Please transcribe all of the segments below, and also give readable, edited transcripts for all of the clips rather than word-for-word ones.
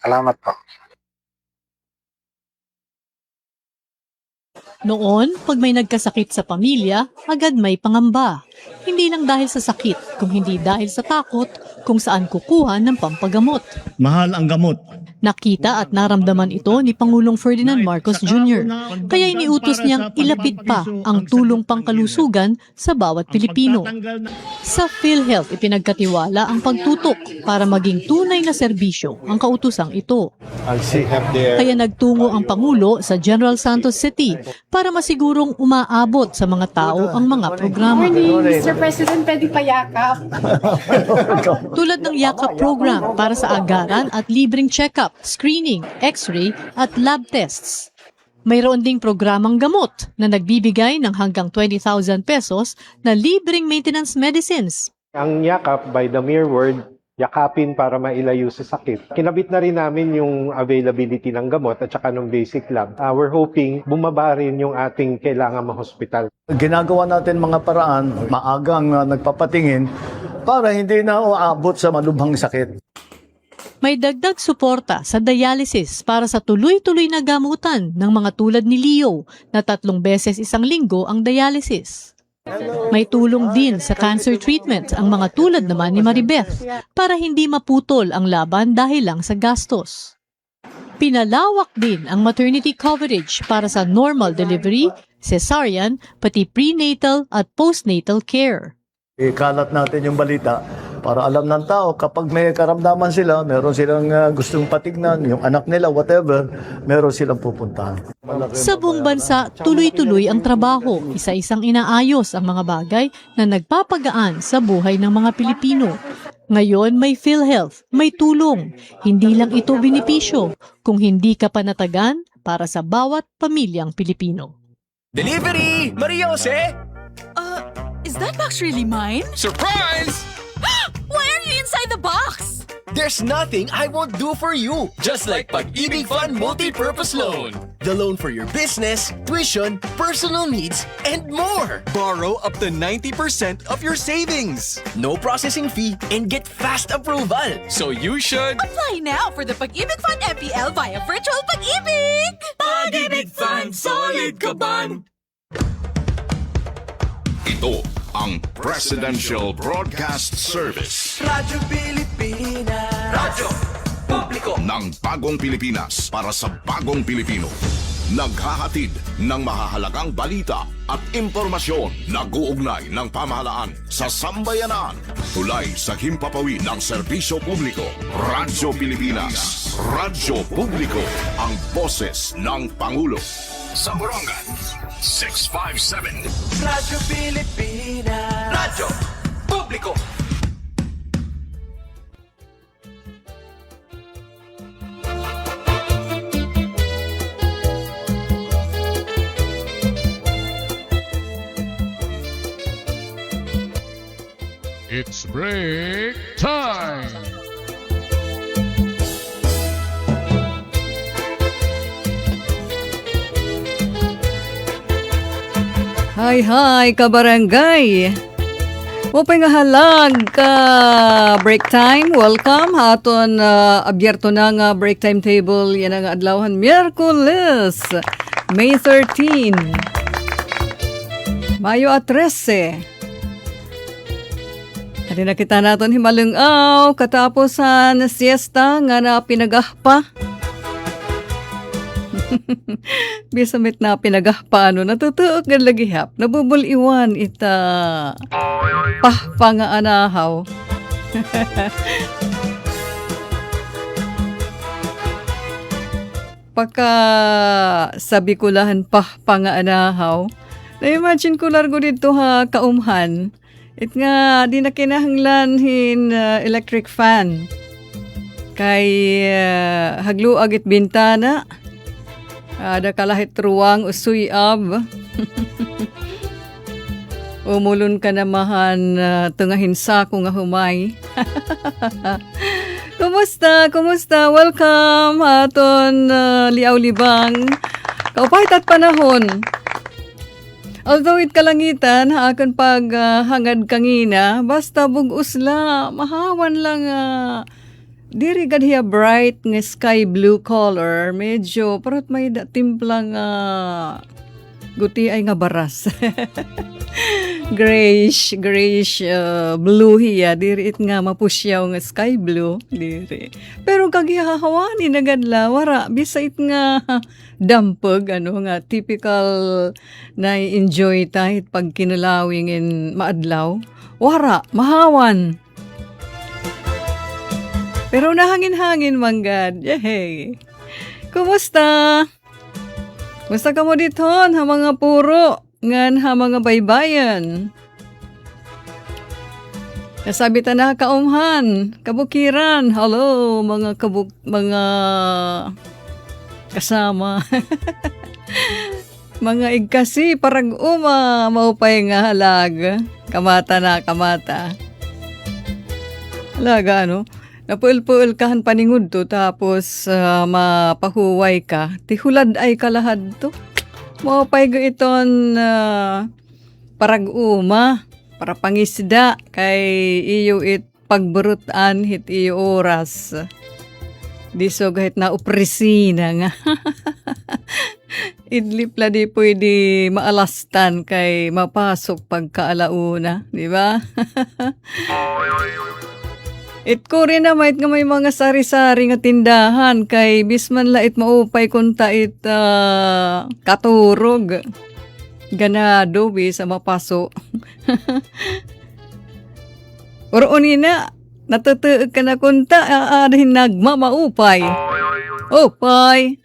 Salamat po. Noon, pag may nagkasakit sa pamilya, agad may pangamba. Hindi lang dahil sa sakit, kung hindi dahil sa takot kung saan kukuha ng pampagamot. Mahal ang gamot. Nakita at naramdaman ito ni Pangulong Ferdinand Marcos Jr. Kaya iniutos niyang ilapit pa ang tulong pangkalusugan sa bawat Pilipino. Sa PhilHealth, ipinagkatiwala ang pagtutok para maging tunay na serbisyo ang kautusang ito. Kaya nagtungo ang Pangulo sa General Santos City para masigurong umaabot sa mga tao ang mga programa. Mr. President, pwede payakap. Tulad ng Yakap program para sa agaran at libreng check-up, screening, x-ray at lab tests. Mayroon ding programang gamot na nagbibigay ng hanggang 20,000 pesos na libreng maintenance medicines. Ang yakap, by the mere word, yakapin para mailayo sa sakit. Kinabit na rin namin yung availability ng gamot at saka ng basic lab. We're hoping bumaba rin yung ating kailangan ma-hospital. Ginagawa natin mga paraan, maagang nagpapatingin para hindi na uabot sa malubhang sakit. May dagdag suporta sa dialysis para sa tuloy-tuloy na gamutan ng mga tulad ni Leo na 3 beses isang linggo ang dialysis. May tulong din sa cancer treatment ang mga tulad naman ni Maribeth para hindi maputol ang laban dahil lang sa gastos. Pinalawak din ang maternity coverage para sa normal delivery, cesarean, pati prenatal at postnatal care. Ikalat natin yung balita para alam ng tao kapag may karamdaman sila, meron silang gustong patignan, yung anak nila, whatever, meron silang pupuntahan. Sa buong bansa, tuloy-tuloy ang trabaho. Isa-isang inaayos ang mga bagay na nagpapagaan sa buhay ng mga Pilipino. Ngayon may PhilHealth, may tulong. Hindi lang ito benepisyo, kung hindi ka panatagan para sa bawat pamilyang Pilipino. Delivery! Maria Jose! Is that box really mine? Surprise! Why are you inside the box? There's nothing I won't do for you. Just like Pag-ibig Fund Multi-Purpose Loan. The loan for your business, tuition, personal needs, and more. Borrow up to 90% of your savings. No processing fee and get fast approval. So you should... Apply now for the Pag-ibig Fund MPL via Virtual Pag-ibig! Pag-ibig Fund, solid ka ban! Ito ang Presidential Broadcast Service Radyo Pilipinas. Radyo Publiko. ng Bagong Pilipinas para sa Bagong Pilipino. Naghahatid ng mahahalagang balita at impormasyon na guugnay ng pamahalaan sa sambayanan. Tulay sa himpapawid ng serbisyo publiko. Radyo Pilipinas. Radyo Publiko. Ang boses ng Pangulo. Sa Borongan, 657. Radyo Pilipinas. Radyo Publiko. It's break time! Hi, kabarangay! Mupay nga halag ka break time. Welcome. Haton abyerto na nga break time table. Yan ang adlawhan. Miyerkules, May 13. Mayo at 13. Hali na kita naton himalungaw katapusan siesta nga na pinagahpa. Bisamit na pinagahpaano, natutuok nga lagi hap, nabubuliwan ita pahpangaanahaw. Pagka sabi ko lahan pahpangaanahaw, na-imagine ko largo dito ha kaumhan, it nga di na kinahanglan hin electric fan. Kay hagluag it bintana, ada kalahit ruwang usuy ab. Umulon ka namahan tungahin sa ko nga humay. Kumusta? Welcome aton liaw libang. Kaupahit at panahon. Although it kalangitan, akan pag hangad kangina, basta bugos la, mahawan lang diri gad hiya bright nga sky blue color, medyo parot may timplang guti ay nga baras. grayish blue hiya, diri it nga mapusyaw nga sky blue, diri. Pero kagihahawani na gadla, wara, bisait nga dampog, nga typical na enjoy tahit pag kinulawing in maadlaw. Wara, mahawan. Pero nahangin-hangin manggad. Yay! Kumusta? Kumusta ka mo dito, ha mga puro? Ngan ha mga baybayan? Nasabi ta na kaumhan, kabukiran. Hello, mga mga kasama. mga igkasi, parang maupay nga halag. Kamata na, kamata. Halaga, Napuil-puil kahan paningud to, tapos mapahuway ka. Tihulad ay kalahad to. Maupay go iton parang para pangisda, kay iyo it pagburutan hit iyo oras. Diso kahit na upresina nga. Idlip la di pwede maalastan kay mapasok pagkaalauna, di ba? Itko rin na nga may mga sari-sari nga tindahan kay bisman lait maupay kunta katurog. Ganado bisa mapaso. Oroon na, natutuog ka na kunta aadahin nagma maupay. Upay.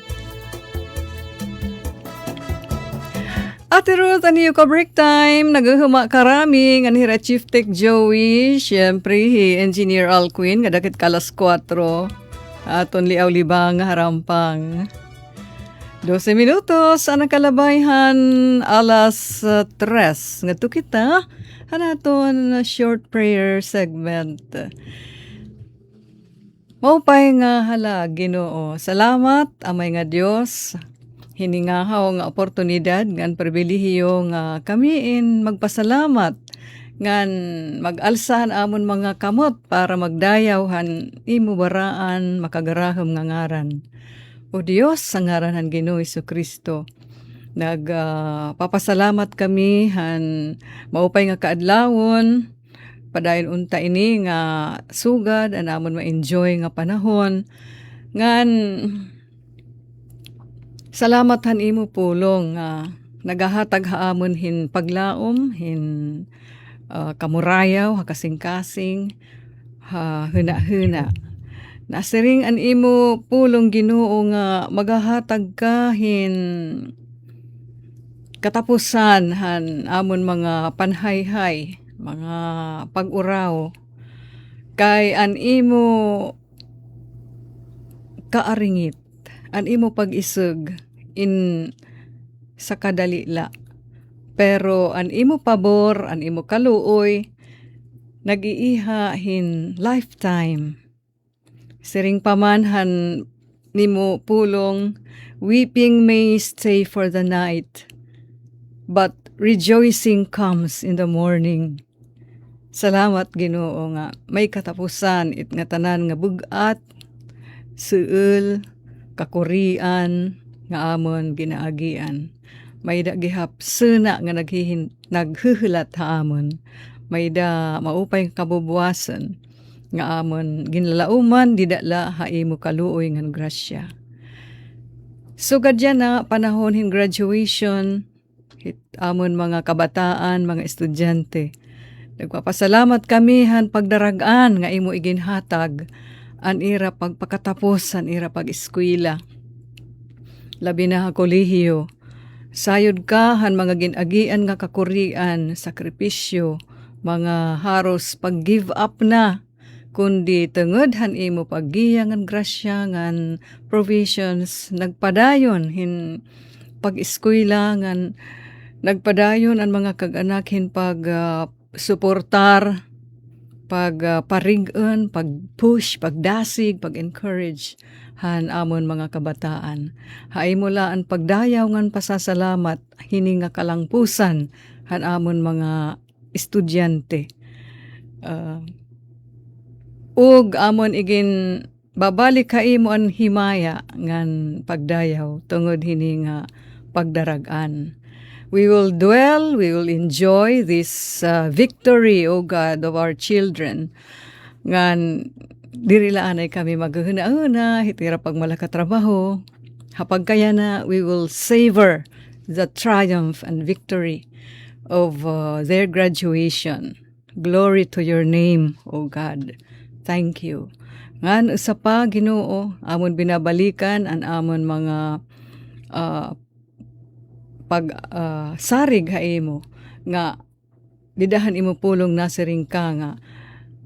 Ate Ruth, ano ka break time? Nagahuma karami, nga nihira Chief Tech Joey, syempre, Engineer Alquin, nga dakit kalas 4, aton liaw libang harampang. 12 minutos, ang kalabayhan, alas 3. Nga to kita, hanaton short prayer segment. Maupay nga hala, Ginoo. Salamat, amay nga Diyos. Hiningahaw nga oportunidad ngan pribilehiyo nga kamiin magpasalamat ngan mag-alsahan amon mga kamot para magdayawhan imo baraan makagarahom nga ngaran. O Dios, sa ngaran han Ginoo Jesucristo, papasalamat kami han maupay nga kaadlawon padayon unta ini nga sugad anamon ma-enjoy nga panahon ngan salamat han imo pulong nagahatag haamon hin paglaom, hin kamurayaw, kasing-kasing, huna-huna. Nasiring an imo pulong Ginoo nga magahatag ka hin katapusan han amon mga panhayhay, mga pag-uraw. Kay an imo kaaringit, an imo pag-isug in sa kadalila. Pero an imo pabor, an imo kaluoy, nag-iiha hin lifetime. Siring pamanhan nimo pulong, weeping may stay for the night, but rejoicing comes in the morning. Salamat Ginoo nga may katapusan it nga tanan nga bugat, suul, kakurian nga amon ginaagian. May da gihap suna nga naghuhulat ha amon. May da maupay kabubuwasan nga amon ginlalauman didala ha imo kaluoy nga grasya. Sugad yan na panahon hin graduation hit amon mga kabataan, mga estudyante. Nagpapasalamat kami han pagdaragan nga imo iginhatag an ira pagpakatapos, an ira pag-eskwela. Labi na ha kolehiyo. Sayod ka han mga ginagian nga kakurian, sakripisyo, mga haros pag-give up na, kundi tungod han imo paggiya ngan grasya ngan provisions, nagpadayon hin pag-eskwela ngan nagpadayon ang mga kag-anak hin suportar, parigon, pag-push, pagdasig, pag-encourage han amon mga kabataan. Haay mula ang pagdayaw ngan pasasalamat hini nga kalangpusan han amon mga estudyante. Ug amon igin babalik ka imo ang himaya ngan pagdayaw tungod hini nga pagdaragan. We will dwell, we will enjoy this victory, O God, of our children. Ngan dirilaan ay kami maghuna-una, hitira pag malakatrabaho. Hapag kaya na, we will savor the triumph and victory of their graduation. Glory to your name, O God. Thank you. Ngan usa pa, Ginoo, amon binabalikan ang amon mga sarig haimo nga didahan imo pulong nasiring ka nga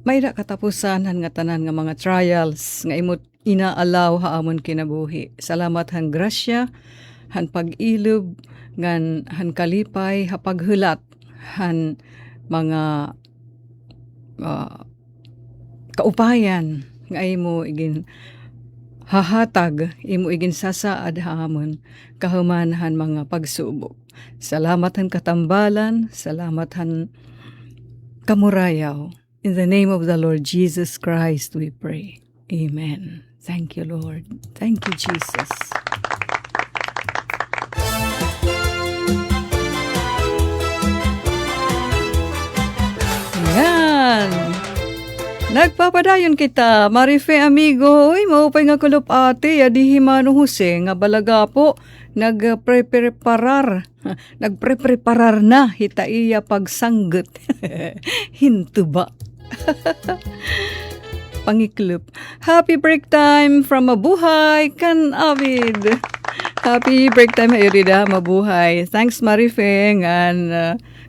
mayra katapusan nga tanan nga mga trials nga imo inaalaw haamon kinabuhi. Salamat han grasya, han pag-ilob, ngan han kalipay, hapaghulat, han mga kaupayan nga imo igin hahatag, imo igin sasaad haamon kahumanhan mga pagsubok. Salamat han katambalan, salamat han kamurayaw. In the name of the Lord Jesus Christ we pray. Amen. Thank you, Lord. Thank you, Jesus. Yan. Nagpapadayon kita, Marife amigo, uy, maupay nga kulop ate, adihi Mano Jose, nga balaga po, nagpreparar na, hitaiya pagsanggot. Hinto ba? Pangiklop. Happy break time from Mabuhay, kan Avid. Happy break time, Erida, Mabuhay. Thanks, Marife, and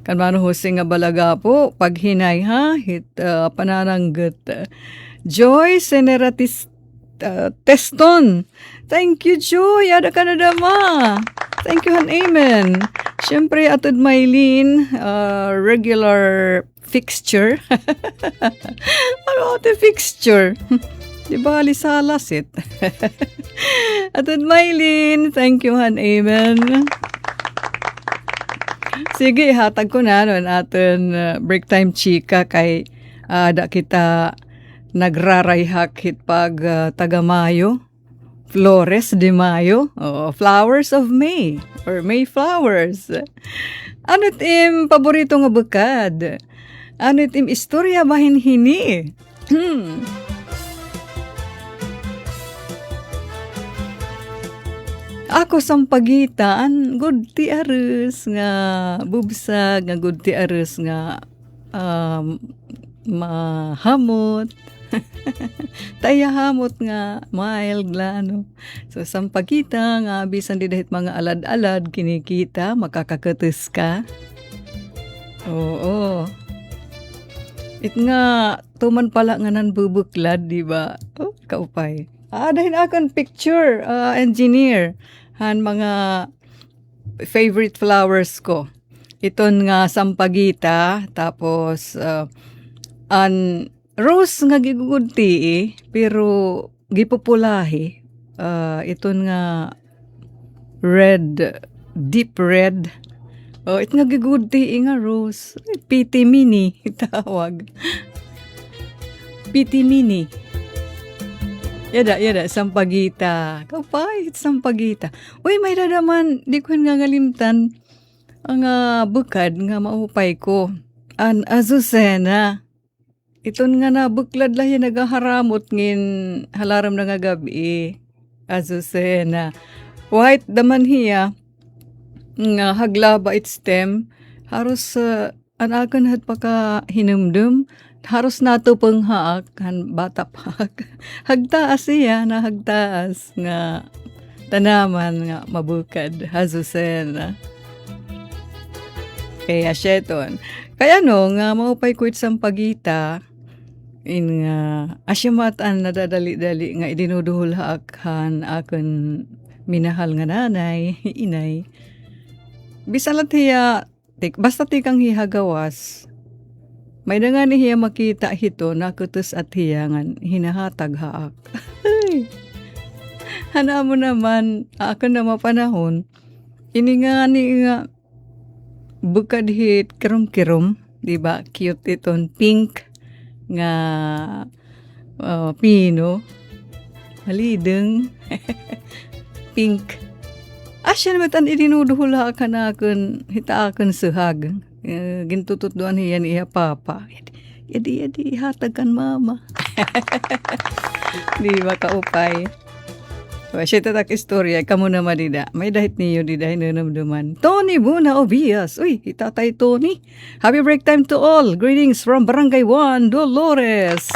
kan Mano Jose nga balaga po, paghinay ha, panananggot. Joy Seneratis Teston. Thank you, Joy. Ada ka na dama. Thank you, han amen. Siyempre, atod Maylin, regular fixture. Ano ate fixture? Di ba alisalasit? Atod Maylin, thank you, han amen. Sige, hatag ko na nun aton break time chika kay da kita nagrarayhak hit pag taga Mayo. Flores de Mayo. Flowers of May. Or May flowers. Ano tim paborito nga bukad? Ano tim istorya bahin hini? Ako sampagitan, good ti ares nga bubsag, nga good ti ares nga mahamot. Tayahamot nga mild lano. So sampagita nga bisan di dahit mga alad-alad kinikita, makakakates ka. Oo. It nga tuman pala nga nan bubuklad, di ba? Oh, kaupay. Dahil akong picture, engineer, han mga favorite flowers ko. Iton nga sampagita, tapos an rose nga gigugudti pero gipopulahi. Iton nga red, deep red. Ito nga gigugudti nga rose. PT mini, tawag. PT mini. Yada, sampagita. Kapay, sampagita. Uy, may dadaman, di ko nga ngalimtan ang bukad nga maupay ko. An Azucena. Iton nga na buklad lahi nagaharamot ngin halaram na nga gabi. Azucena. White daman hiya. Nga haglaba it stem. Haros anakan hat paka hinumdum. Haros nato pang haak, bata pa. Hagtaas siya na hagtaas nga tanaman nga mabukad. Azucena. Kaya syeton. Kaya no, nga maupay ko isang pagita, in nga asyamatan na dadali-dali nga idinuduhul haakhan akon minahal nga nanay, inay. Bisalat hiya, basta tikang hihagawas, may na nga ni hiya makita hito na kutus at hiya nga hinahatag haak. Hana mo naman, ako na mapanahon, ini nga ni nga bukad hit kirom-kirom, di ba? Cute iton, pink nga pino. Malideng. Pink. Asya naman tan idinuduhula ka na akon, hita akon suhag. Gintutot doon hiyan iya papa. Yadi, hatag kan mama. Di ba kaupay? Siya tatak istorya, kamo na madida. May dahit niyo di dahil nanamdaman. Tony Buna Obias. Uy, itatay Tony. Happy break time to all. Greetings from Barangay 1, Dolores.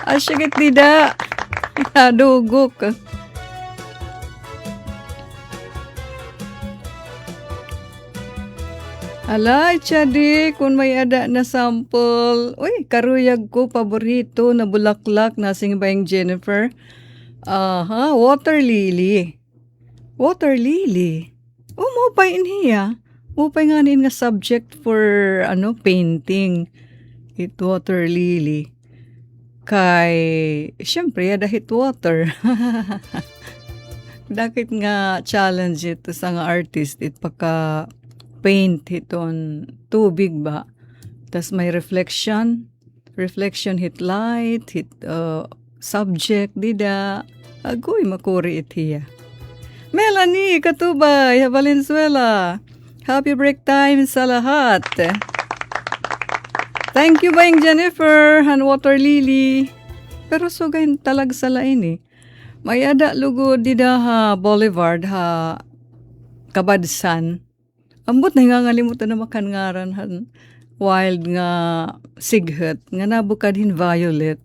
Asya gat dida. Dugok. Alay, Chadi, kung may ada na sample. Uy, karuyag ko, paborito na bulaklak na singbayang Jennifer. Aha, water lily. Water lily. Mupay niya. Mupay nga nga subject for painting. It water lily. Kay, syempre, dahit water. Dakit nga challenge ito sa nga artist. It paka paint hiton tubig ba. Tas may reflection hit light, hit subject, dida. Agoy makuri itiya. Melanie Katubay, Valenzuela. Happy break time sa lahat. Thank you Bayang Jennifer, Han Water Lily. Pero sugayin talag sa lain eh. May ada lugod dida ha Boulevard ha Kabadsan. Ambot na nga ngalimutan na makangaran han wild nga sighet nga nabukadhin violet.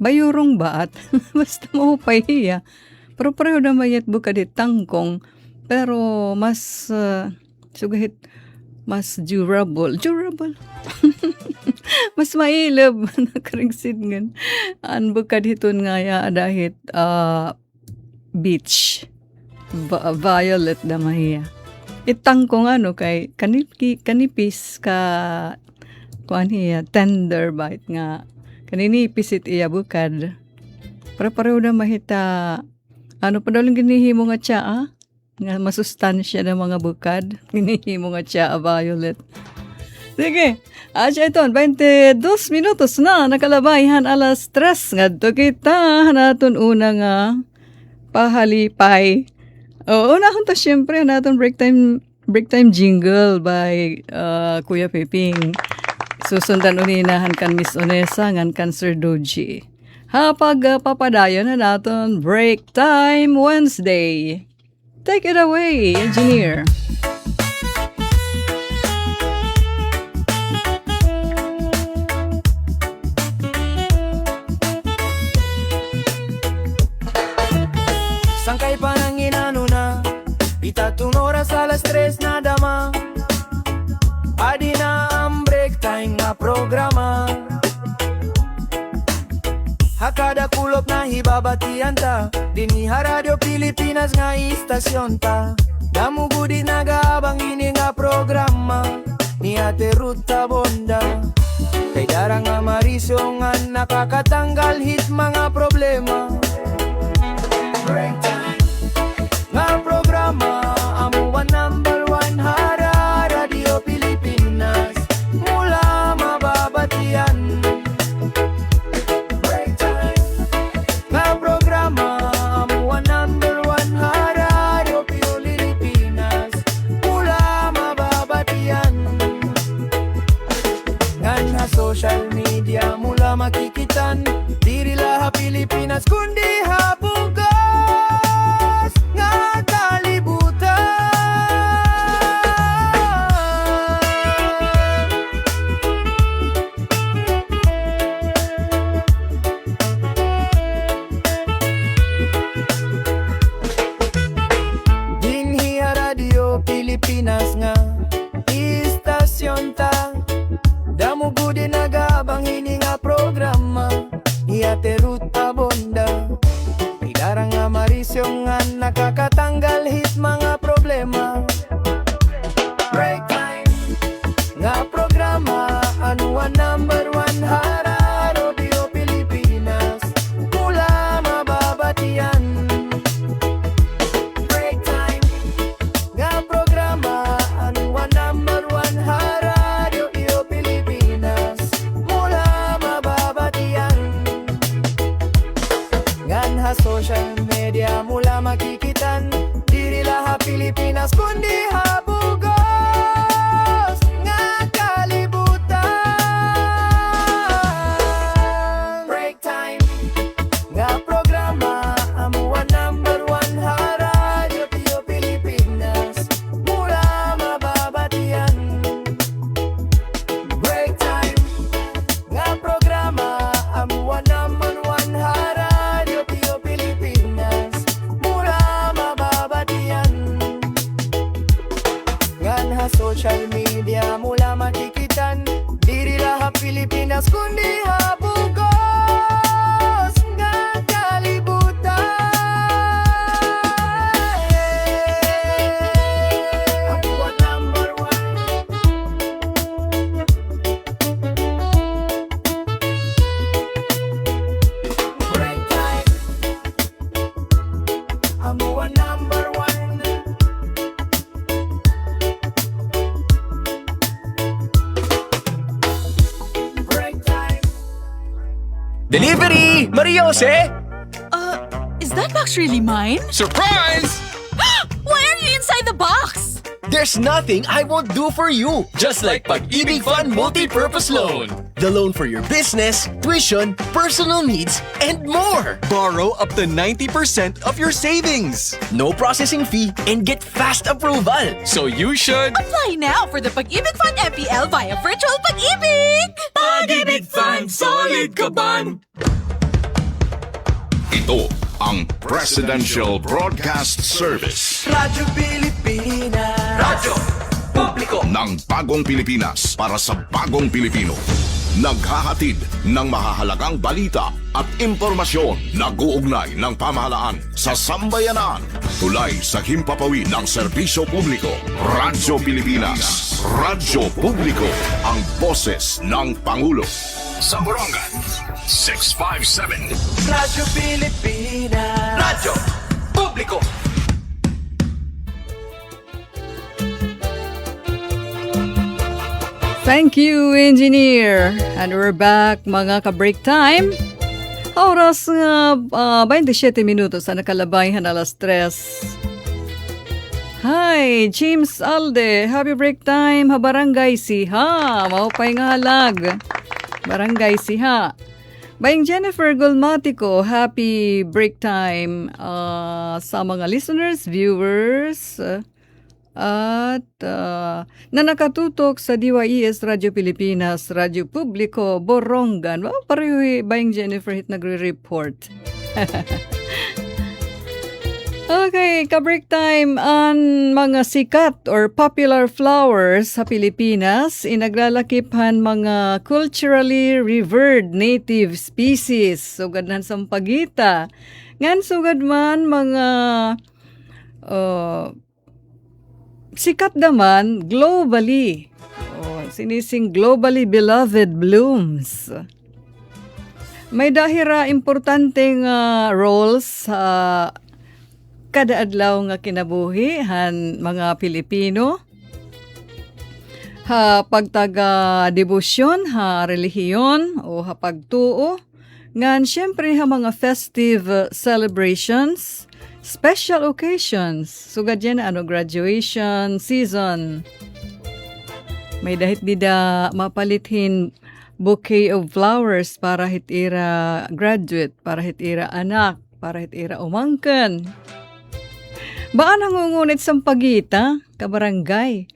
Bayurong baat. Basta mo pahiya. Pero pareho na mayat bukadit tangkong. Pero mas sugahit mas durable. Mas mailab nakaringsid ngan. An bukadhiton nga ya dahit beach. Violet na mahiya. Itang ko kay kanipis ka kuan hiya tender bite nga kaninipis it iya bukad. Pareho na mahita padaling ginihimo nga tsaa nga masustansya ng mga bukad. Ginihimo nga tsaa violet. Sige, asya iton 22 minutos na nakalabayhan alas 3 ngadto kita naton una nga pahalipay. Oo, nahon ta syempre naton break time jingle by Kuya Piping. Susundan uninahan kan Miss Onesa ngan kan Sir Doji. Hapag papadayon na naton break time Wednesday. Take it away, engineer. Sangkay pa nang inano na Itatong oras alas 3 na dama Adi na ang break time nga programa Hakada kulop na hibabatian ta Diniha Radio Pilipinas nga istasyon ta Damugudi nagaabang ini nga programa Ni Ate Ruta Bonda Kay darang nga Marisyo nga nakakatanggal hit mga problema Break time nga programa amuan number 1 hara Radio Pilipinas mula mababatian. Break time nga programa amuan number 1 hara Radio Pilipinas mula mababatian. Ngan ha social media mula makikitan diri laha Pilipinas kundi ha bukas nga kalibutan. Dinhi Radio Pilipinas nga istasyon ta damugudi nagabang hini nga programa ni Ate Ruta Bonda. Idarang nga Marisyo nga nakakatanggal hit mga problema. Break time nga programa anuan number 1 hara Radio Pilipinas mula mababatian. Break time nga programa anuan number 1 hara Radio Pilipinas mula mababatian. Ngan ha social Pilipinas kundi habugos nga kalibutan. Break time nga programa amuan number one ha Radyo Pilipinas mula mababatian. Break time nga programa amuan number one ha Radyo Pilipinas mula mababatian. Nganha social media mula makikitan diri lahat Pilipinas kundi habugos nga kalibutan. Amuan number one. Break time amuan number one. Break time. Delivery! Mariose! Is that box really mine? Surprise! Why are you inside the box? There's nothing I won't do for you. Just like Pag-ibig Fund Multi-Purpose Loan. The loan for your business, tuition, personal needs, and more. Borrow up to 90% of your savings. No processing fee and get fast approval. So you should... Apply now for the Pag-ibig Fund MPL via Virtual Pag-ibig! Pag-ibig Fund, solid ka ban! Ito ang Presidential Broadcast Service Radyo Pilipinas. Radyo Publiko ng Bagong Pilipinas para sa Bagong Pilipino. Naghahatid ng mahahalagang balita at impormasyon na guugnay ng pamahalaan sa sambayanan. Tulay sa himpapawid ng serbisyo publiko. Radyo Pilipinas. Radyo Publiko. Ang boses ng Pangulo. Sa Borongan, 657. Radyo Pilipinas. Radyo Publiko. Thank you, Engineer. And we're back, mga ka-break time. Oras nga 27 minutos na nakalabayhan alas 3. Hi, James Alde. Happy break time. Ha, Barangay Siha. Maupay nga halag. Barangay Siha. Bayang Jennifer Golmatico, happy break time sa mga listeners, viewers, at na nakatutok sa DYES Radyo Pilipinas, Radyo Publiko, Borongan. Wow, pareho Bayang Jennifer hit nagre-report. Okay, ka-break time ang mga sikat or popular flowers sa Pilipinas, inaglalakiphan mga culturally revered native species. Sugad nan sampagita. Ngan sugad man mga sikat naman globally. Sinising globally beloved blooms. May dahira importanteng roles sa kada adlaw nga kinabuhi han mga Pilipino. Ha pagtaga debosyon, ha relihiyon o ha pagtuo. Ngan syempre ha mga festive celebrations, special occasions. Sugad yan graduation season. May dahit dida mapalithin bouquet of flowers para hitira graduate, para hitira anak, para hitira umangken. Baan nangungunit sa pagita, kabarangay.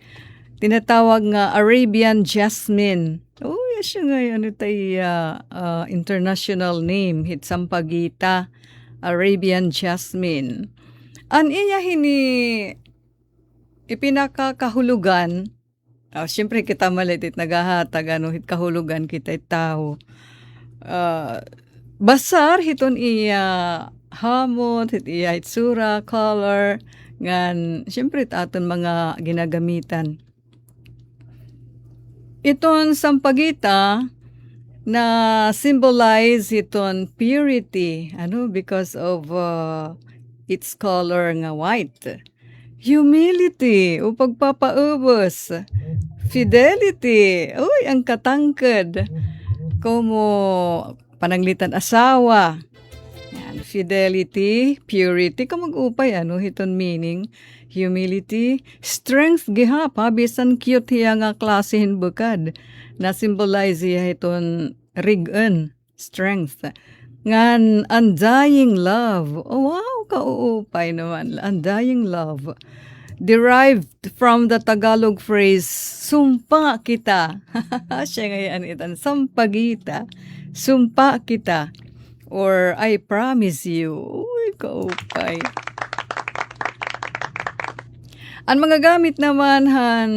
Tinatawag nga Arabian Jasmine. Oh, yes siya nga, international name, hit sampagita, Arabian Jasmine. An iya hini ipinakakahulugan, siyempre kita malitit nagahatag, hit kahulugan kita tao. Basar hiton iya hamot, hit iya itsura, color, ngan siyempre aton mga ginagamitan. Iton sampagita na symbolize iton purity, because of its color nga white. Humility, o pagpapaubos. Fidelity, uy, ang katangkad. Como pananglitan asawa. Yan, fidelity, purity, ka mag-upay, hiton meaning, humility, strength, gihap, bisan cute hiya nga klase hinbukad, na symbolize hiya hiton rigon, strength. Ngan, undying love. Oh, wow, kauupay naman. Undying love. Derived from the Tagalog phrase, sumpa kita. Siya ngayon itan, sampagita. Sumpa kita. Or, I promise you. Uy, kaupay. Ang mga gamit naman han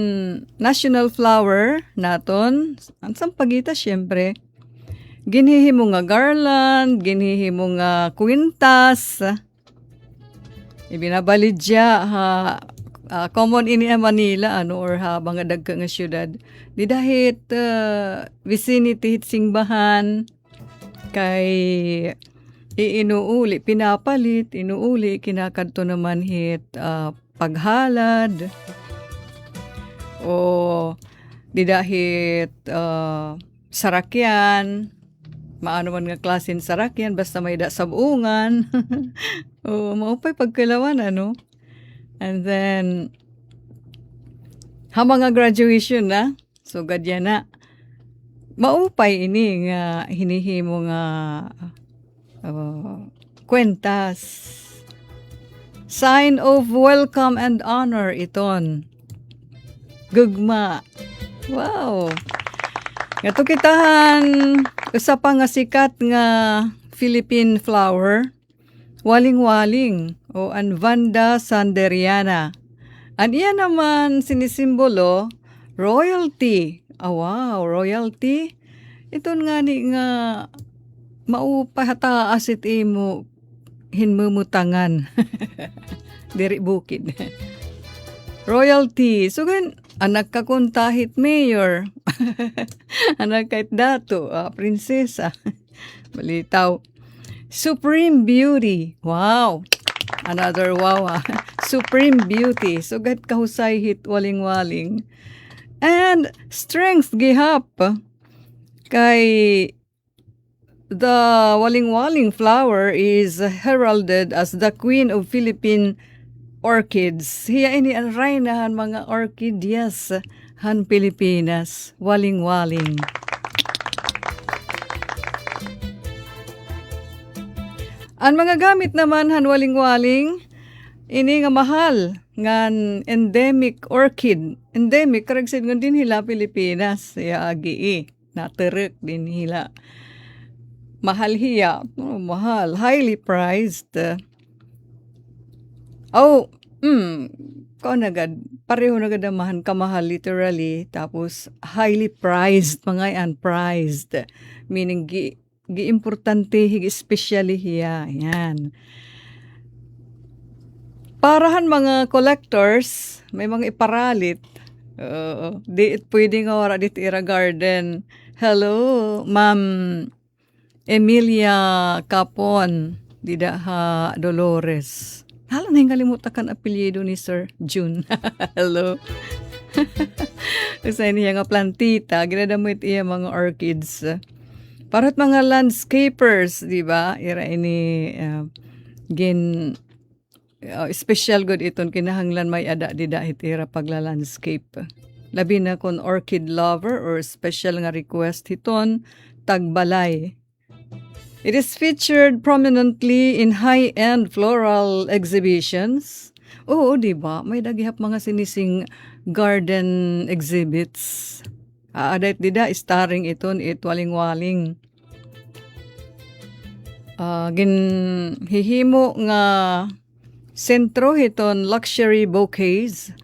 national flower naton, ang sampagita syempre, ginhihimo nga garland, ginhihimo nga kwintas, ibinabalidya ha, common ini ang Manila, or habang nga dagka nga syudad, di dahit vicinity hit singbahan, kay inuuli, pinapalit, inuuli, kinakadto naman hit paghalad, o di dahit sarakyan, maano man nga klasin sarakyan, basta may da sabungan. O, maupay pagkalawan, And then, hamang nga graduation na, so gadya na, maupay ini nga hinihimo nga kwentas. Sign of welcome and honor iton. Gugma. Wow. Ngato kitahan, usa pa nga sikat nga Philippine flower, waling-waling o an Vanda sanderiana. An iya naman sinisimbolo, royalty. Wow, royalty. Iton nga ni nga maupahataas it imo hinmumutangan. Diri bukid. Royalty. So gan anak ka kuntahit mayor. Anak kahit dato, prinsesa. Balitaw. Supreme beauty. Wow. Another wow. Supreme beauty. So gat kahusay hit waling-waling. And strength gihap. Kay the waling-waling flower is heralded as the queen of Philippine orchids. Hiya ini ang reynahan mga orchids han Pilipinas. Waling-waling. Ang mga gamit naman han waling-waling, ini nga mahal ngan endemic orchid. Endemic, karagsid ngon din hila Pilipinas. Hiya agi naterek din hila. Mahal hiya. Oh, mahal. Highly prized. Pareho nagad amahan kamahal literally, tapos highly prized, mga unprized, meaning gi-importante, higi-specially hiya, yan. Parahan mga collectors, may mga iparalit, di it pwede nga wala dit ira garden. Hello, Ma'am Emilia Capon, dida ha Dolores. Hala na yung kalimutakan apelyido ni Sir June. Hello. Sa niya nga plantita, ginadamit iya mga orchids. Parat mga landscapers, di ba? Ira ini special good iton kinahanglan may ada di dahit ira pagla-landscape. Labi na kon orchid lover or special nga request hiton tagbalay. It is featured prominently in high-end floral exhibitions. Oo, di ba? May dagihap mga sinising garden exhibits. Adait dida, starring iton, waling-waling. Ginhihimo nga sentro hiton luxury bouquets.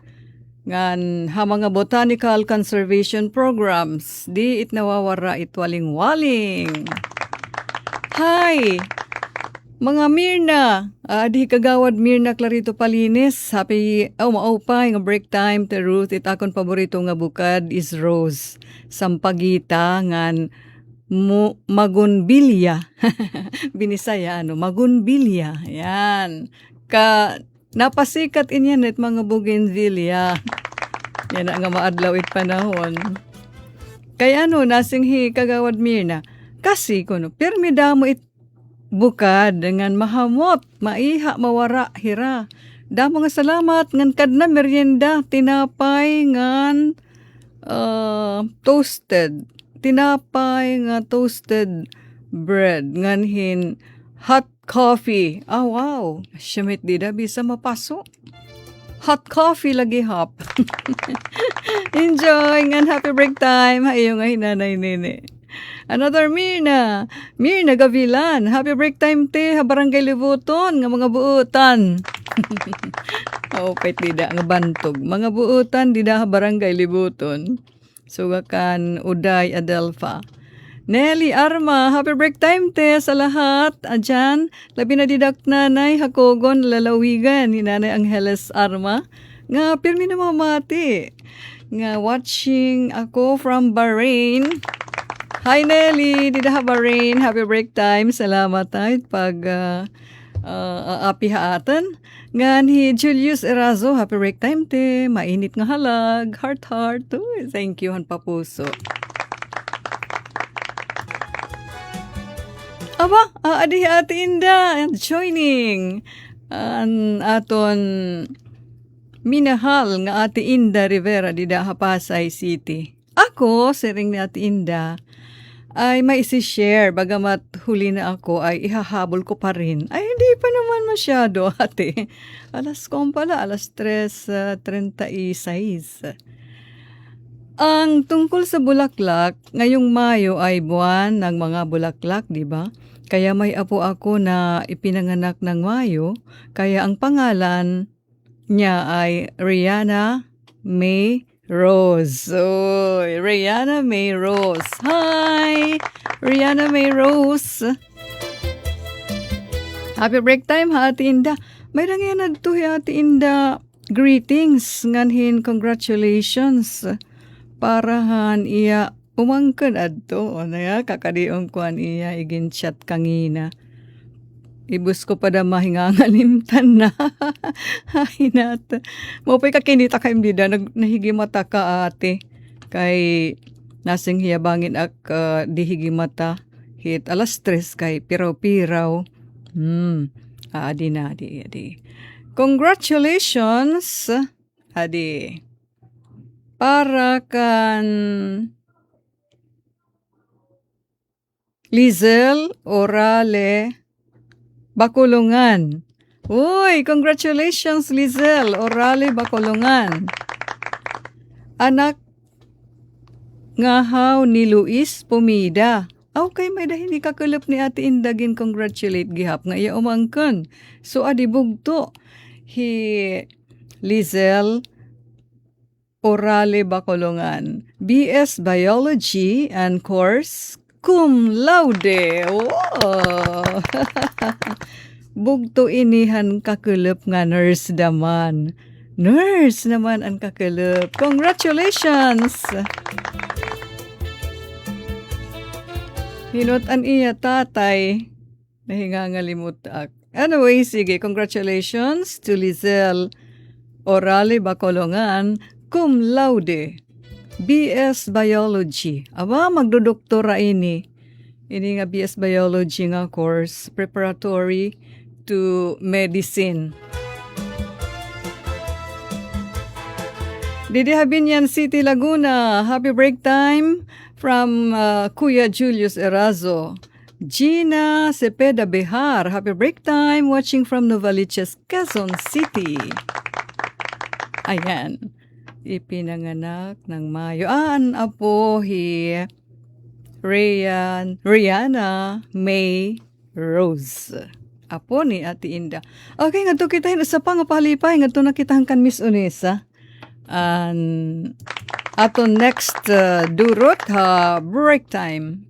Ngan mga botanical conservation programs. Di it nawawara waling-waling. Hi! Mga Mirna, di kagawad Mirna Clarito Palines. Happy, maupay nga break time to Ruth. Itakon paborito nga bukad is Rose. Sampagita ngan magunbilya. Binisaya, magunbilya. Yan. Napasikat inyan it mga bougainvillea. Yan nga maadlaw it panahon. Kaya nasinghi kagawad Mirna. Kasi permi damo it bukad dengan mahamot, maiha, mawara, hira. Damo nga salamat ngan kadna merienda tinapay ngan toasted. Tinapay nga toasted bread nganhin hot coffee. Ah, wow. Siyamit dida bisa mapasok. Hot coffee lagi hop. Enjoy ngan happy break time. Hayo nga hinanay nini. Another Mirna. Mirna Gavilan. Happy break time te. Barangay Libuton. Nga mga buutan. Pait dida nga bantog. Mga buutan dida barangay Libuton. Sugakan Uday Adelfa. Nelly Arma, happy break time te sa lahat. Adyan, labi na didak nanay, hakogon, lalawigan, ni Nanay Angeles Arma. Nga, pirmi na mamati. Nga, watching ako from Bahrain. Hi Nelly, dida Bahrain, happy break time. Salamat ay pag api haatan. Nga ni Julius Erazo, happy break time te. Mainit nga halag, heart. Uy, thank you, han papuso. Aba, adi Ate Inda joining an aton minahal nga Ate Inda Rivera di Pasay City. Ako, sering ni Ate Inda, ay may isi-share bagamat huli na ako ay ihahabol ko pa rin. Ay, hindi pa naman masyado, ate. Alas 3:36. Ang tungkol sa bulaklak, ngayong Mayo ay buwan ng mga bulaklak, di ba? Kaya may apo ako na ipinanganak ng Mayo, kaya ang pangalan niya ay Rihanna May Rose. Oh, Rihanna May Rose. Hi, Rihanna May Rose. Happy break time, ha, Ate Inda. May nangyanad to, Ate Inda. Greetings, nganhin, congratulations. Parahan iya umangkad adto. Ano ya, kakadiong kuan iya igin chat kangina. Ibus ko pa da mahingangalimtan na. Hinat. Mapay kakinita ka imbida, nahigi mata ka ate. Kay nasing hiyabangin ak dihigi mata. Hit alas 3 kay piraw-piraw. Adi na, adi. Congratulations, adi. Para kan Lizel Orale Bakulungan. Uy, congratulations Lizel Orale Bakulungan. Anak ngahaw ni Luis Pumida. Okay, may dahil ni kakulap ni Ate Indagin congratulate gihap nga iya umangkan. So adi bugto. Hi Lizel Orale Bacolongan, BS Biology and course cum laude. Wow. Bugto inihan kakulap nga nurse naman. Nurse naman ang kakulap. Congratulations! Hinutan iya tatay. Nahingangalimut ak. Anyway, sige, congratulations to Lizel Orale Bacolongan, cum laude, BS Biology. Aba, magdodoktora ini. Ini nga BS Biology nga course, preparatory to medicine. Didi Habinyan City, Laguna. Happy break time from Kuya Julius Erazo. Gina Cepeda Behar. Happy break time watching from Novaliches, Quezon City. Ayan. Ipinanganak ng Mayo. Apo hi Rihanna May Rose. Apo ni Ate Inda. Okay, nga to kita sa pangapalipay. Nga to nakitahan kan Miss Unesa. Ato next durot ha break time.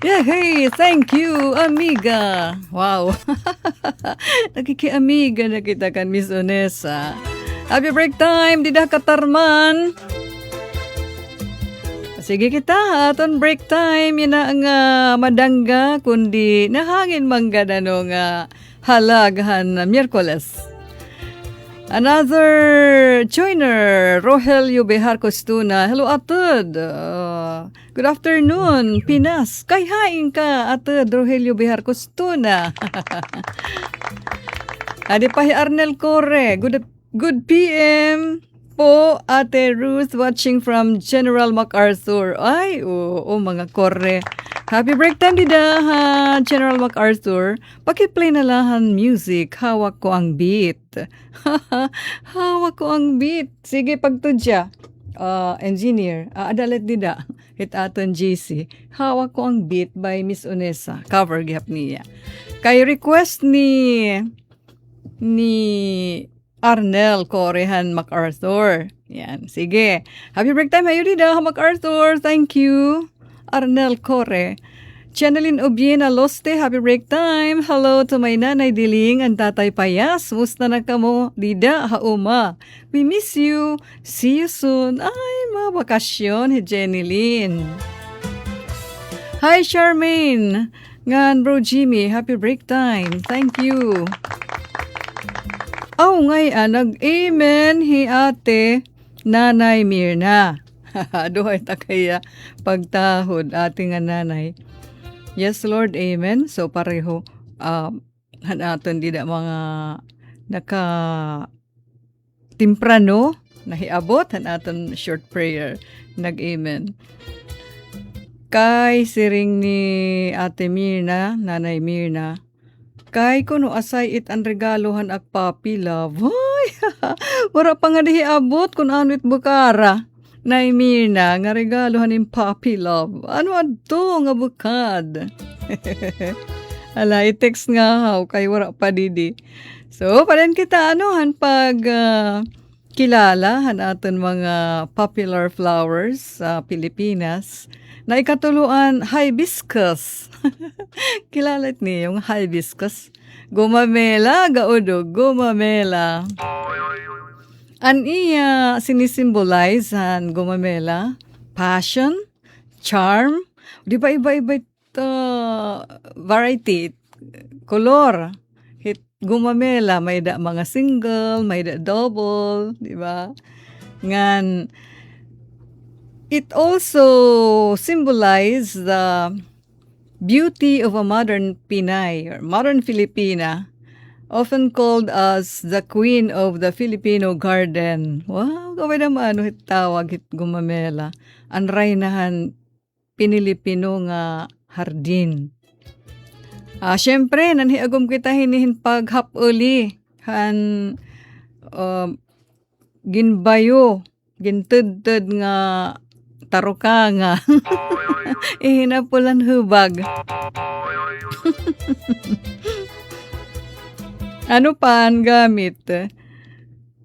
Yeah, hey, thank you, amiga. Wow. Nakiki-amiga na kita kan, Miss Onesa. Happy break time, Dida Katarman. Sige kita, aton break time. Yan na ang madangga, kundi nahangin mangga na nung halaghan na Miyerkules. Another joiner, Rogelio Behar Costuna. Hello, Atod. Good afternoon, Pinas. Kay haing ka, Atod, Rogelio Behar Costuna. Adi pa Arnel Corre. Good PM po, Ate Ruth, watching from General MacArthur. Ay, oo, mga Corre. Happy break time, Dida, ha, General MacArthur. Pakiplay na lahan music. Hawak ko ang beat. Hawak ko ang beat. Sige, pagtudya. Engineer, adalet Dida. Hit aton GC. Hawak ko ang beat by Miss Onesa. Cover gap niya. Kay request ni Arnel Corehan MacArthur. Yan, sige. Happy break time, hayo Dida, MacArthur. Thank you. Arnel Corre. Channeline Obiena Loste, happy break time. Hello to my nanay Diling and tatay Payas. Musta na kamo? Dida, hauma. We miss you. See you soon. Ay, mabakasyon, Jenny Lynn. Hi, Charmaine. Ngan, bro Jimmy, happy break time. Thank you. Oh, ngay, nag-amen hi ate Nanay Mirna. Duhay ta kaya pagtahod ating nanay. Yes, Lord, amen. So pareho hanaton dida mga naka timprano nahiabot hanaton short prayer nag-amen. Kay siring ni Ate Mirna, Nanay Mirna. Kay kuno asay it ang regalohan ak puppy love. Ay, wala pa nga dihiabot kun ano it bukara. Nay Mirna, nga regalo haning puppy love. Ano adto nga bukad? Ala, i-text nga haw, kay wala pa didi. So, palen kita, pag kilala, aton mga popular flowers sa Pilipinas, na ikatuluan, hibiscus. Kilalat niya yung hibiscus. Gumamela, gaudog, gumamela. An iya sinisimbolize ang gumamela, passion, charm, di ba iba-iba variety, color. Hit gumamela, may da mga single, may da double, di ba? Ngan, it also symbolize the beauty of a modern Pinay or modern Filipina, often called as the Queen of the Filipino Garden. Wow, gawin naman, hit tawag, hit gumamela. Ang raynahan Pinilipino nga hardin. Siyempre, nanhiagom kita hinihin pag hapuli. Ginbayo, gintudtud nga taruka nga. Ihinapulan hubag. Ano pa ang gamit?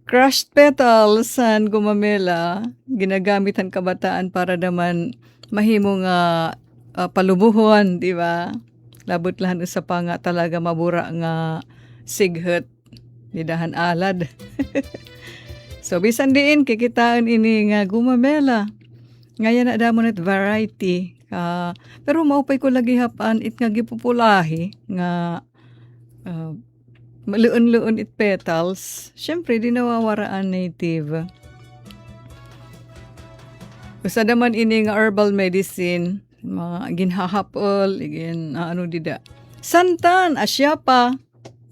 Crushed petals ang gumamela. Ginagamit ang kabataan para naman mahimo nga palubuhon, di ba? Labot lahan sa pa nga talaga mabura nga sighet. Nidahan alad. So, bisan diin, kikitaan ini nga gumamela. Ngayon na damon at variety. Pero maupay ko lagi hapan it nga gipupulahi nga maluon-luon it petals. Siyempre, di nawawaraan native. Usa naman ini nga herbal medicine, mga ginhahapol, ano dida. Santan, asya pa,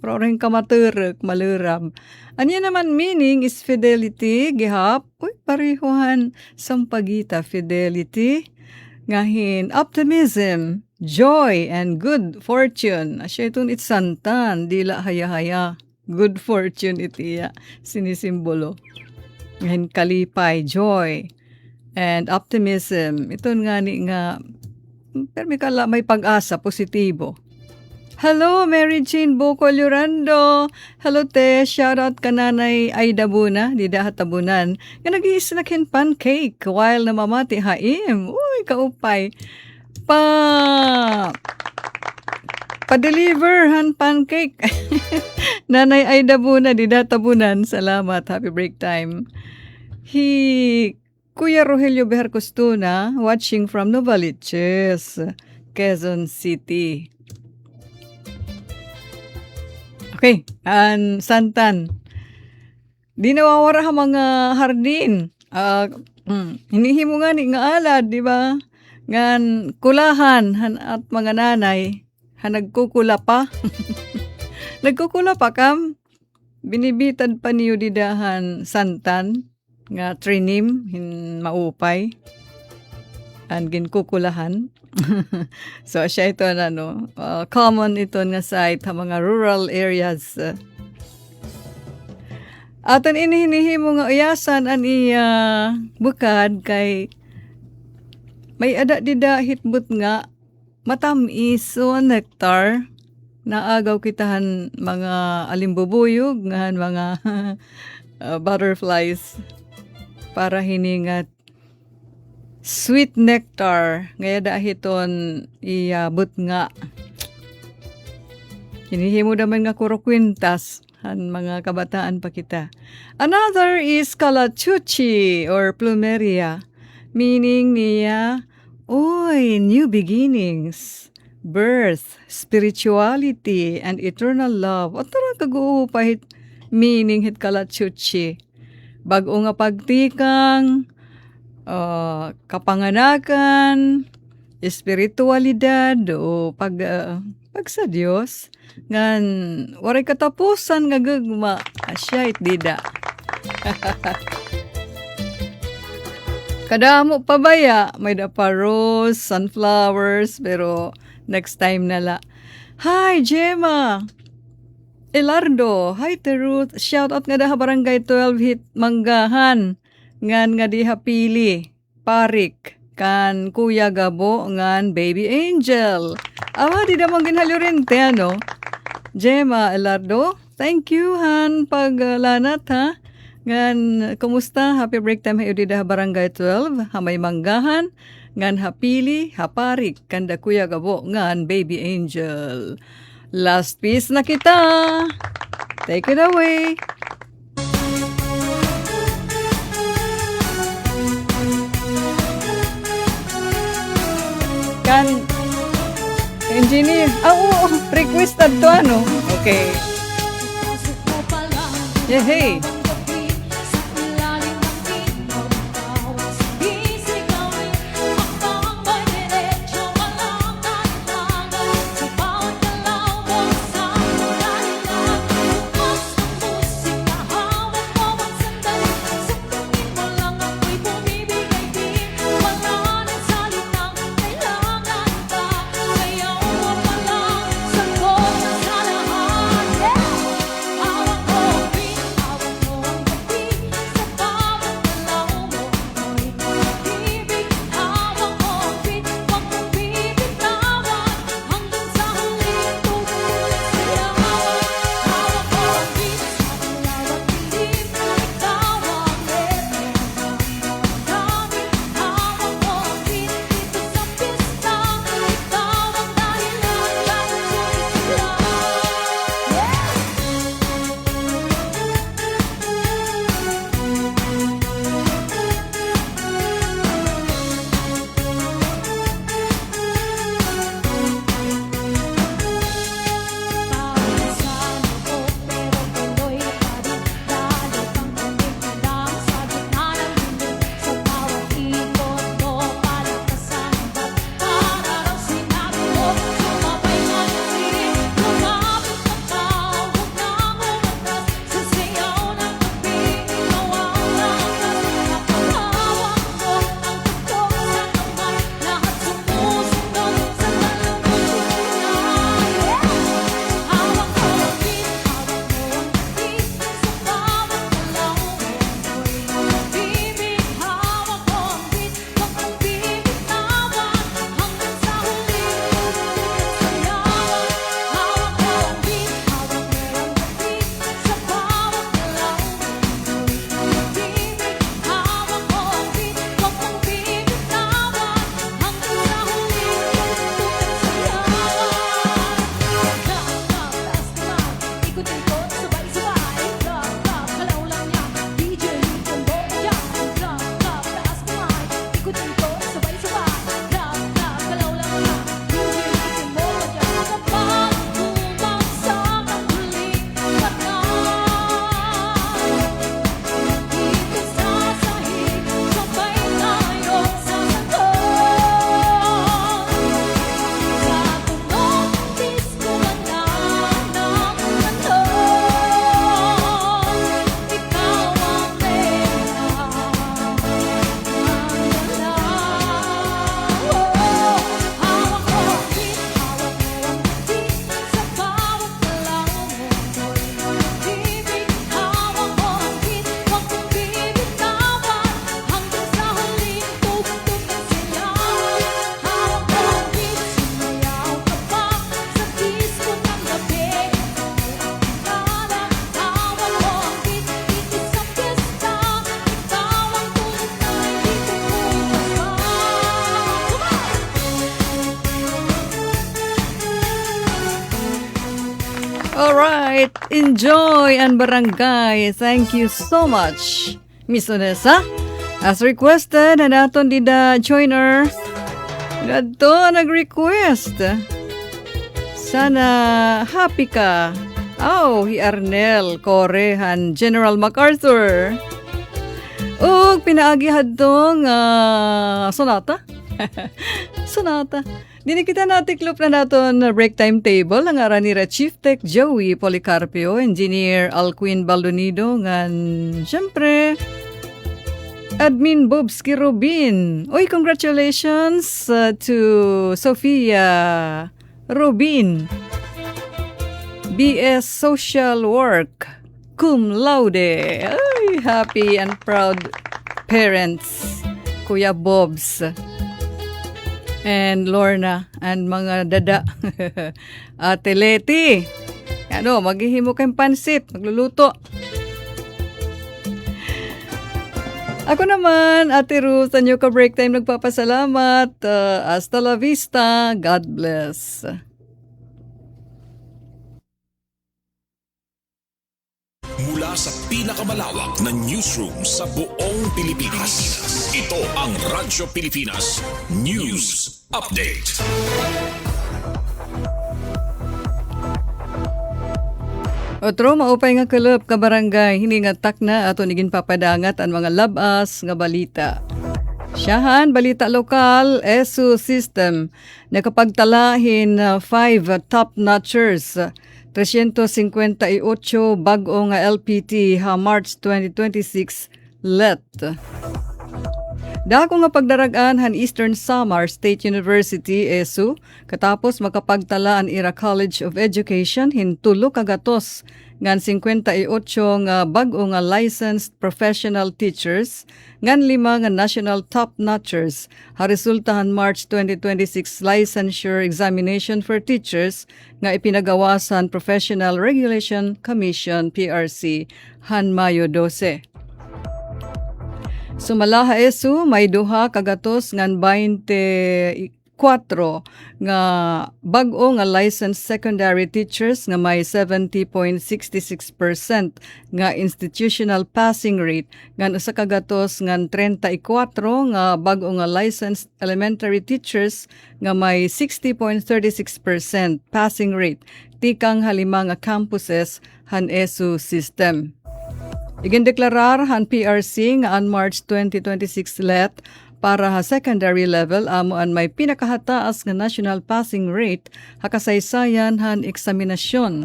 pero rin kamaturek, malurab. Anya naman meaning is fidelity, gihap, parihuhan, sampagita, fidelity, ngahin, optimism, joy, and good fortune. Asya itun it santan, dila haya-haya, good fortune itiya, sinisimbolo. Ngahin kalipay, joy, and optimism. Ito nga ni nga, pero may pag-asa, positibo. Hello, Mary Jane Bocol Llorando. Hello, te. Shoutout ka nanay Aida Buna, Dida Hatabunan. Nga nag-iisnakin pancake while namamati haim. Uy, kaupay. pa-deliver han pancake. Nanay Aida Buna, Didatabunan, salamat. Happy break time. Kuya Rogelio Beharcostuna, watching from Novaliches, Quezon City. Okay, Santan. Di nawawara ha mga hardin. Hinihimo nga ni nga alad, di ba? Ngan kulahan at mga nanay, nagkukula pa. Nagkukula pa kam. Binibitad pa niyo didahan santan, nga trinim, maupay. Ang ginkukulahan. So, siya ito common ito nga site sa mga rural areas. Aton inihinihi mo nga uyasan an iya bukad kay may ada dida hitbut nga matamis o nectar na agaw kitahan mga alimbubuyog ngahan mga butterflies para hiningat sweet nectar ngaya dahiton iabot nga hinihimo naman nga kurokwintas han mga kabataan pa kita. Another is Calachuchi or Plumeria, meaning niya, new beginnings, birth, spirituality, and eternal love. O tara kaguupahit meaning hit Calachuchi. Bago nga pagtikang, kapanganakan, espiritualidad o pag sa Diyos ngan waray katapusan nga gagma asya itdida. Kadamo pa baya may pa rose, sunflowers pero next time nala. Hi Gemma Elardo, hi Ruth, shout out nga da barangay 12 hit Manggahan ngan nga diha pili parik kan Kuya Gabo ngan Baby Angel. Di damang ginhalurente, Gemma Elardo, thank you, han, paglanat, ha? Ngan, kumusta? Happy break time, hayo dida barangay 12, hamay Manggahan, ngan hapili, haparik, kanda Kuya Gabo, ngan Baby Angel. Last piece na kita. Take it away. Engineer. Oo, requested to Okay. Yeah, hey. Alright, enjoy ang barangay. Thank you so much, Miss Onessa. As requested, naton dida joiner. Nato nag-request. Sana happy ka. Hi Arnel Korehan General MacArthur. Ug pinaagi hadtong sonata. Sonata. Dini kita natiklop na naton break timetable ang aran ni Chief Tech Joey Policarpio, Engineer Alcuin Baldonido, ngan syempre Admin Bobski Rubin. Uy, congratulations to Sofia Rubin, BS Social Work, cum laude. Ay, happy and proud parents, Kuya Bobs and Lorna and mga dada. Ate Leti, maghihimo kayong pansit, magluluto. Ako naman, Ate Ruth, anyo ka break time, nagpapasalamat. Hasta la vista. God bless. Mula sa pinakamalawak na newsroom sa buong Pilipinas, ito ang Radyo Pilipinas News Update. Otro, maupay nga kalap ka barangay, hiningatak na ato niging papadangat ang mga labas nga balita. Siyahan, balita lokal, ESU system, nakapagtalahin 5 top-notchers, 358 bag-o nga LPT ha March 2026 let. Dako nga pagdaragan han Eastern Samar State University ESU katapos makapagtala ang Ira College of Education hintulo kagatos ngan 58 nga bag-o nga licensed professional teachers ngan 5 nga national top-notchers ha resultahan March 2026 licensure examination for teachers nga ipinagawasan Professional Regulation Commission PRC han Mayo 12. Sumala ESU may duha kagatos ngan 24 nga bag-o nga licensed secondary teachers nga may 70.66% nga institutional passing rate ngan usa kagatos ngan 34 nga bag-o nga licensed elementary teachers nga may 60.36% passing rate tikang halima nga campuses han ESU system. Igindeklarar han PRC nga on March 2026 let para ha secondary level amo an may pinakahataas nga national passing rate ha kasaysayan han eksaminasyon.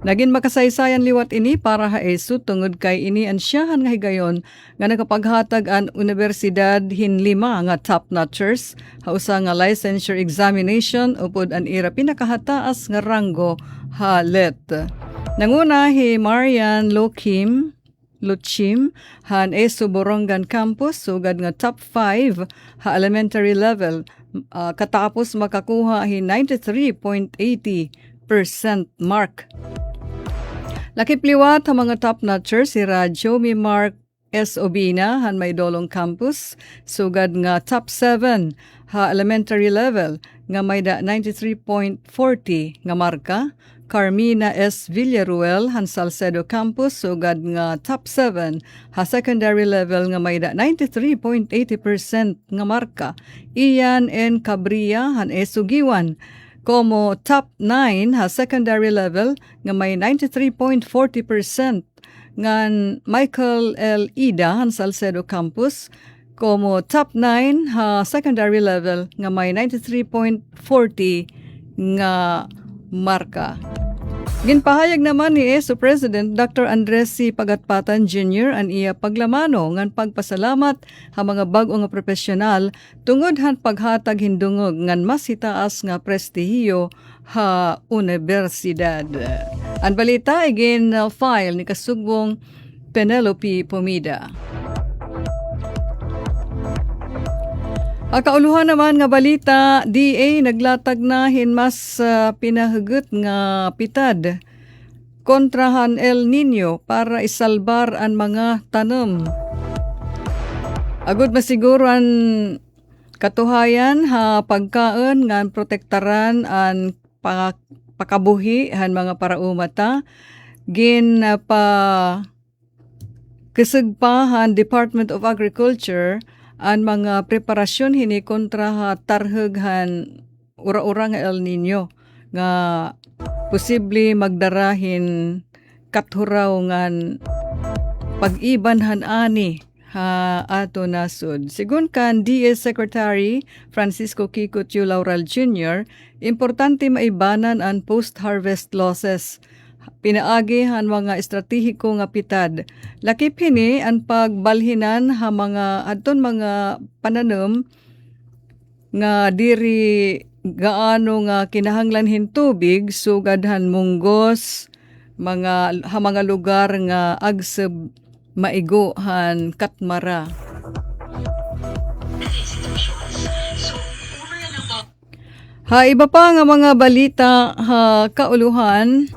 Naging makasaysayan liwat ini para ha ESU tungod kay ini ansyahan nga higayon nga nakapaghatag an universidad hin 5 nga top-notchers ha usa nga licensure examination upod an ira pinakahataas nga ranggo ha let. Nanguna hi Marian Luchim han ESU Borongan Campus sugad nga top 5 ha elementary level katapos makakuha hi 93.80% mark. Lakipliwat ha mga top-notchers si Jomi Mark S. Obina han may Dolong Campus sugad nga top 7 ha elementary level nga may 93.40 nga marka. Carmina S. Villaruel han Salcedo Campus sugad nga top 7 ha secondary level nga may 93.80% nga marka. Ian N. Cabria han ESU Giwan como top 9 ha secondary level nga may 93.40%. Ngan Michael L. Ida han Salcedo Campus como top 9 ha secondary level nga may 93.40 nga marka. Ginpahayag naman ni ESU President Dr. Andres C. Pagatpatan Jr. an iya paglamano ngan pagpasalamat ha mga bag-o nga profesional tungod han paghatag hindungog ngan mas hitaas nga prestihiyo ha universidad. Ang balita again file ni Kasugwong Penelope Pomida. Ang kauluhan naman nga balita, DA naglatag na hinmas pinahugot nga pitad kontrahan El Nino para isalbar ang mga tanom. Agud masiguran katuhayan ha pagkaon nga protektaran ang pakabuhi han mga paraumata gin pa kasagpahan Department of Agriculture ang mga preparasyon hini kontra ha tarheghan ura-ura nga El Nino nga posible magdarahin kathuraw ngan pag-iban han ani ha ato nasod. Sigun kan DS Secretary Francisco Kiko Tiu Laural Jr., importante maibanan ang post-harvest losses. Pinaagi han mga estratehiko nga pitad. Lakip hini ang pagbalhinan ha mga adton mga pananom nga diri gaano nga kinahanglanhin tubig sugadhan munggos mga lugar nga agseb maigo han katmara. Ha iba pa nga mga balita ha kauluhan.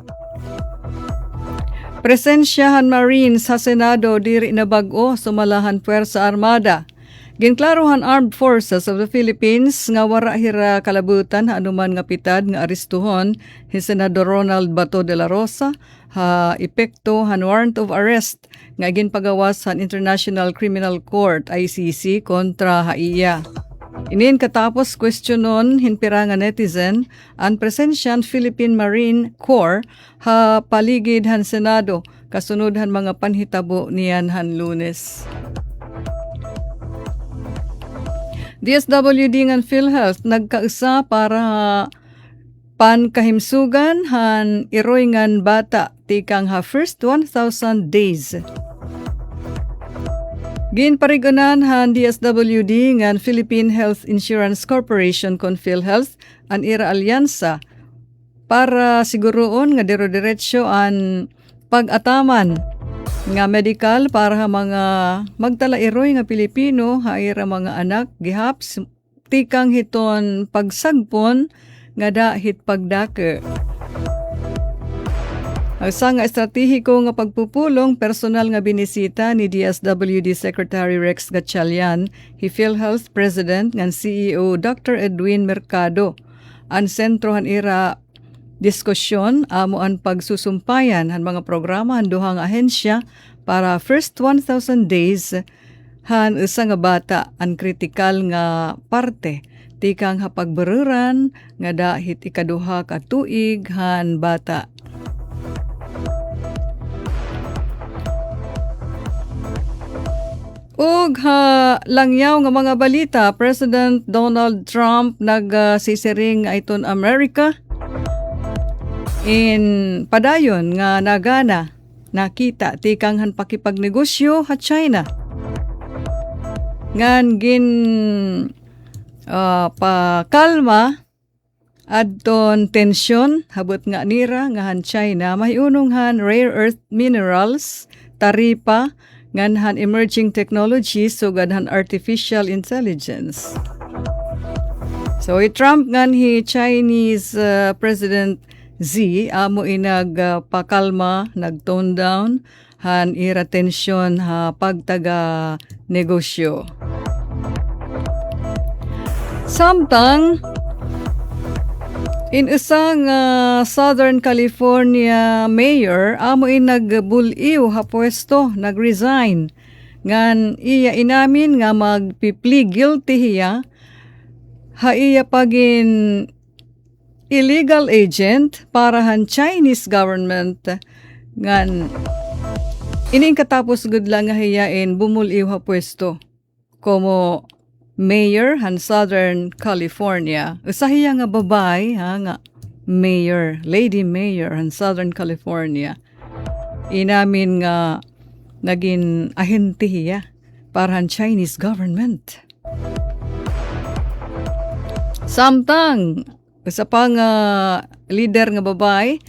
Presensyahan Marines sa Senado diri na bag-o sumalahan Puwersa Armada. Ginklarohan Armed Forces of the Philippines nga wara hira kalabutan anuman nga pitad nga aristuhon hi Senador Ronald Bato de la Rosa ha epekto han warrant of arrest nga ginpagawas sa International Criminal Court ICC kontra ha iya. Inin katapos questionon hinpira nga netizen ang presensyan Philippine Marine Corps ha paligid han Senado kasunod han mga panhitabo niyan han Lunes. DSWD ngan PhilHealth nagkaisa para pankahimsugan han iroy ngan bata tikang ha first 1,000 days. Ginparigunan han DSWD ngan Philippine Health Insurance Corporation kon PhilHealth an ira alyansa para siguroon nga diro-diretso an pag-ataman nga medical para ha mga magtalairoy nga Pilipino ha ira mga anak gihaps tikang hiton pagsagpon nga dahit pagdake. Ang sa nga estratehiko nga pagpupulong personal nga binisita ni DSWD Secretary Rex Gatchalian, hi PhilHealth President ngan CEO Dr. Edwin Mercado. Ang sentro han ira diskusyon amo ang pagsusumpayan han mga programa han duhang ahensya para first 1,000 days han usa nga bata ang kritikal nga parte tikang hapagberuran nga dahit ikaduha ka tuig han bata. Ug ha langyaw nga mga balita, President Donald Trump nagsisiring iton America in padayon nga nagana nakita tikang han pakipagnegosyo ha China. Ngan gin pakalma adton tensyon habot nga nira nga han China mahiunong han rare earth minerals, taripa, ngan emerging technologies sugad han artificial intelligence. So Trump ngan hi Chinese President Xi amo inag pakalma, nag-tone down han ira tensyon ha pagtaga negosyo. Samtang in isang Southern California mayor amo nagbuliw ha pwesto, nagresign ngan iya inamin nga magpi-plead guilty hiya ha iya pagin illegal agent para han Chinese government ngan ining katapos gud lang nga hiyain bumuliw ha pwesto como mayor han Southern California. Usahiya nga babay ha nga mayor, lady mayor han Southern California. Inamin nga naging ahente hiya para han Chinese government. Samtang isa pa nga leader nga babay,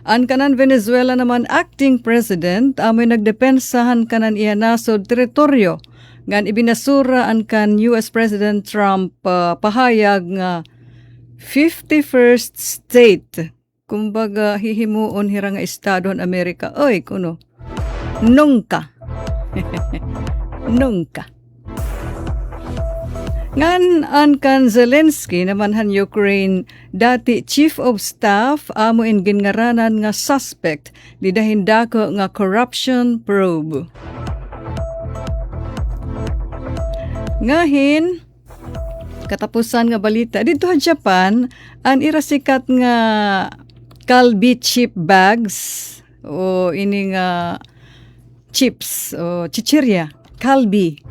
ang kanan Venezuela naman acting president amoy nagdepensahan kanan iya nasod teritoryo ngan ibinasura ang kan US President Trump pahayag nga 51st state kumbaga hihimuon hira nga estado ng Amerika. Oy kuno nunca nunca Ngan kan Zelensky naman han Ukraine dati Chief of Staff amo in gingaranan nga suspect di dahin dako nga corruption probe. Ngahin, katapusan nga balita, dito sa Japan, ang irasikat nga Calbee chip bags o ini nga chips o chichirya, Calbee.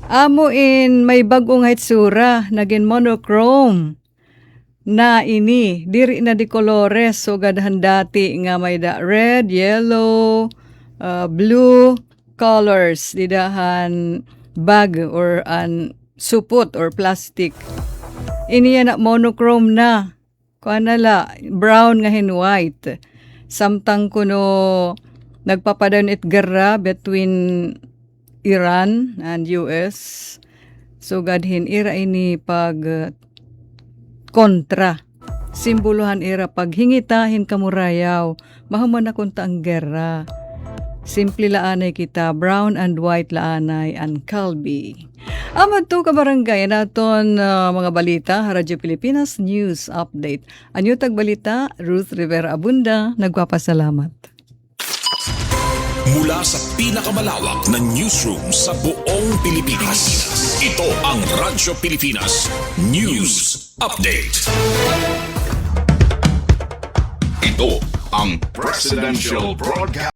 Amo in may bagong hitsura, naging monochrome na ini, diri na di kolores, so gadahan dati nga may da red, yellow, blue colors, didahan bag or an supot or plastic. Ini yan na monochrome na. Kuan la brown nga hin white. Samtang kuno nagpapadan it gera between Iran and US. So gadhin ira ini pag kontra. Simbolohan ira pag hingitahin kamurayaw. Mahuman na kunta ang gera. Simple laanay kita, brown and white laanay and Calbee. Amad to kabarangay naton mga balita, Radyo Pilipinas News Update. Anyo tag balita, Ruth Rivera Abunda, nagpapasalamat. Mula sa pinakamalawak na newsroom sa buong Pilipinas, ito ang Radyo Pilipinas News Update. Ito ang Presidential Broadcast